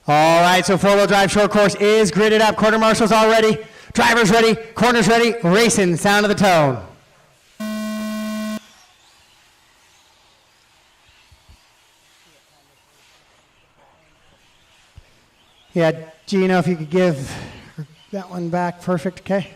All right, so four-wheel drive short course is gridded up. Quarter marshals all ready. Drivers ready. Corners ready. Racing. Sound of the tone. Yeah, Gino, if you could give that one back. Perfect, okay?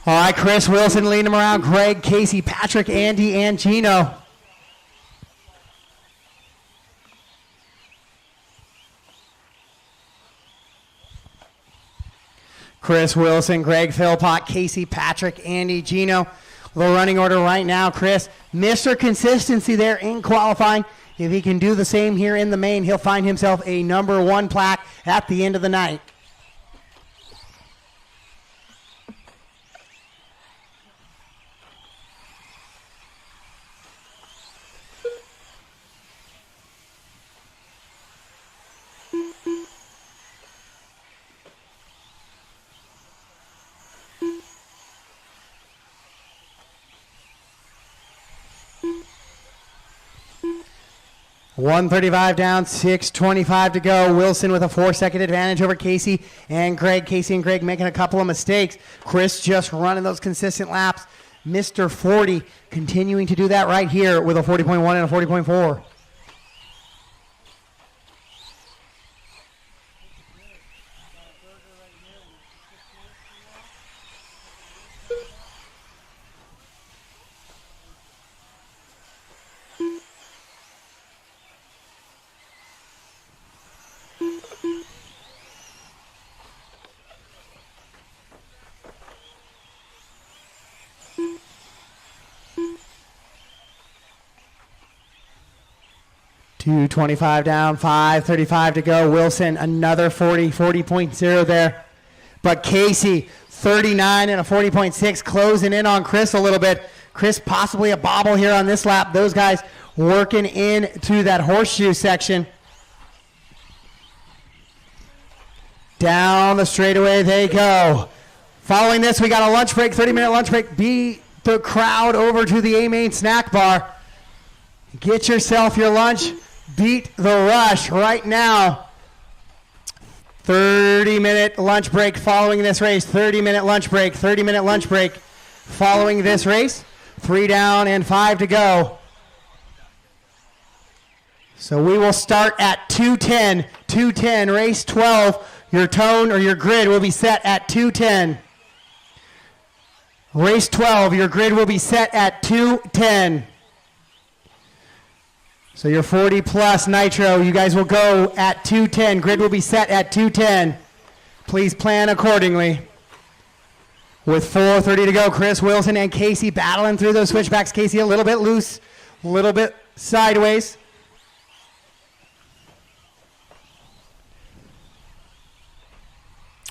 All right, Chris Wilson leading them around. Greg, Casey, Patrick, Andy, and Gino. Chris Wilson, Greg, Philpott, Casey, Patrick, Andy, Gino. The running order right now, Chris. Mr. Consistency there in qualifying. If he can do the same here in the main, he'll find himself a #1 plaque at the end of the night. $135 down, 6:25 to go. Wilson with a 4-second advantage over Casey and Greg. Casey and Greg making a couple of mistakes. Chris just running those consistent laps. Mr. 40 continuing to do that right here with a 40.1 and a 40.4. $225 down, 5:35 to go. Wilson, another 40.0 there. But Casey, 39 and a 40.6, closing in on Chris a little bit. Chris possibly a bobble here on this lap. Those guys working into that horseshoe section. Down the straightaway they go. Following this, we got a lunch break, 30-minute lunch break. Beat the crowd over to the AMain snack bar. Get yourself your lunch. Beat the rush right now. 30-minute lunch break following this race. 30-minute lunch break. 30-minute lunch break following this race. 3 down and 5 to go. So we will start at 2:10. 2:10, race 12. Your tone or your grid will be set at 2:10. Race 12, your grid will be set at 2:10. So your 40 plus nitro, you guys will go at 2:10. Grid will be set at 2:10. Please plan accordingly. With 4:30 to go, Chris Wilson and Casey battling through those switchbacks. Casey a little bit loose, a little bit sideways.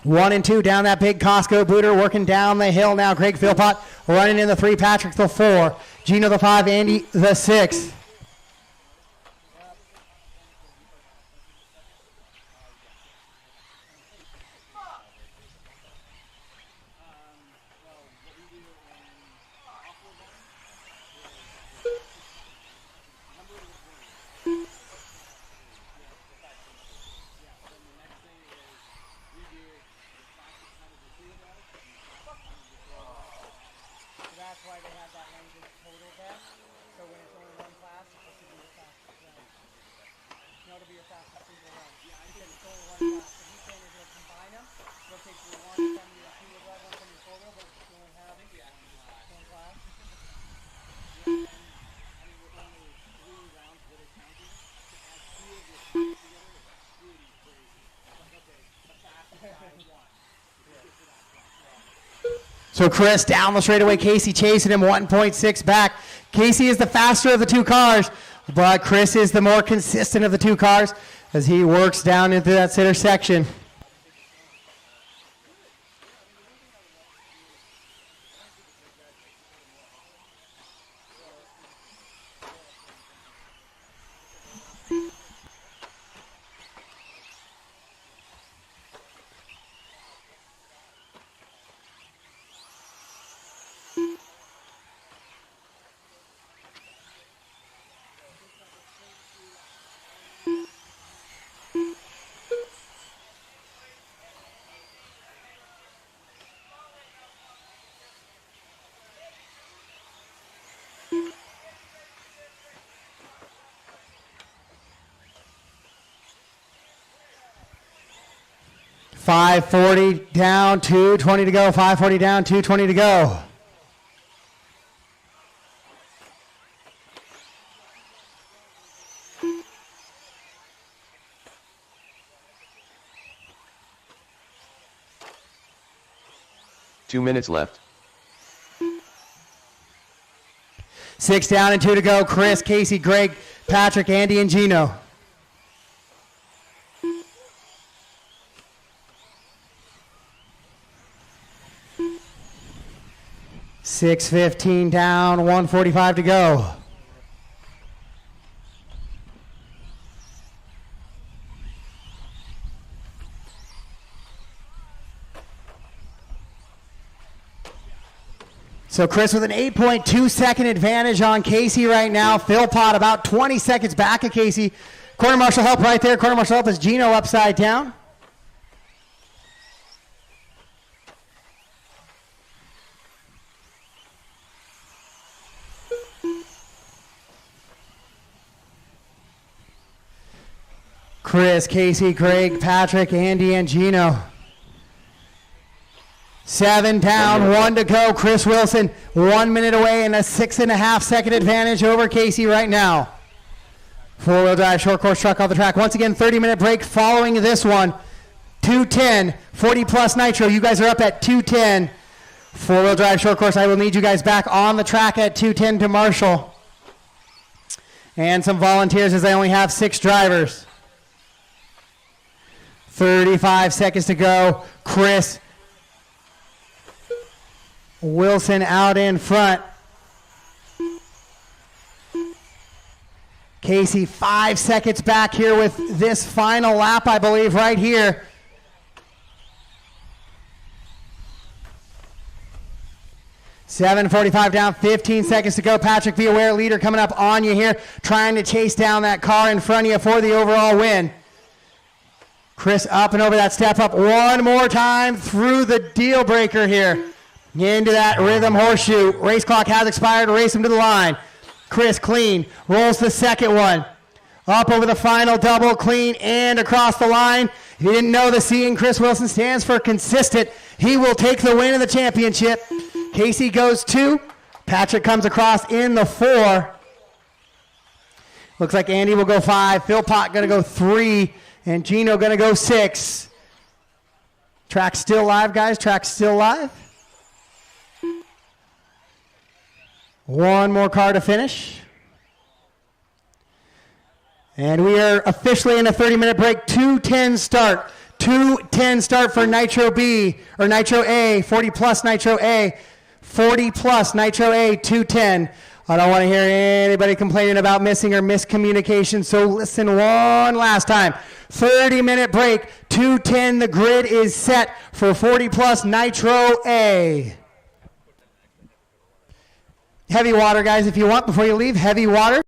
One and 2 down that big Costco booter, working down the hill now. Greg Philpott running in the 3, Patrick the 4, Gino the 5, Andy the 6. So Chris down the straightaway, Casey chasing him 1.6 back. Casey is the faster of the two cars. But Chris is the more consistent of the two cars as he works down into that center section. .540 down, 2:20 to go. 540 down, 2:20 to go. Two minutes left. 6 down and 2 to go. Chris, Casey, Greg, Patrick, Andy, and Gino. .615 down, 1:45 to go. So Chris with an 8.2 second advantage on Casey right now. Philpott about 20 seconds back of Casey. Corner marshal help right there. Corner marshal help is Gino upside down. Chris, Casey, Greg, Patrick, Andy, and Gino. 7 down, 1 to go. Chris Wilson, 1 minute away and a 6.5 second advantage over Casey right now. Four-wheel drive short course truck off the track. Once again, 30-minute break following this one. 210, 40 plus nitro. You guys are up at 210. Four-wheel drive short course. I will need you guys back on the track at 210 to marshal. And some volunteers as I only have 6 drivers. 35 seconds to go. Chris Wilson out in front. Casey 5 seconds back here with this final lap, I believe, right here. .745 down, 15 seconds to go. Patrick, be aware, leader coming up on you here, trying to chase down that car in front of you for the overall win. Chris up and over that step up one more time through the deal breaker here. Into that rhythm horseshoe. Race clock has expired. Race him to the line. Chris clean. Rolls the second one. Up over the final double, clean, and across the line. If you didn't know, the C in Chris Wilson stands for consistent. He will take the win of the championship. Casey goes 2. Patrick comes across in the 4. Looks like Andy will go 5. Philpott going to go 3. And Gino going to go 6. Track's still live, guys. Track's still live. One more car to finish. And we are officially in a 30-minute break. 2:10 start. 2:10 start for Nitro B, or Nitro A, 40 plus Nitro A. 40 plus Nitro A, 2:10. I don't want to hear anybody complaining about missing or miscommunication, so listen one last time. 30-minute break, 2:10. The grid is set for 40 plus Nitro A. Heavy water, guys, if you want, before you leave, heavy water.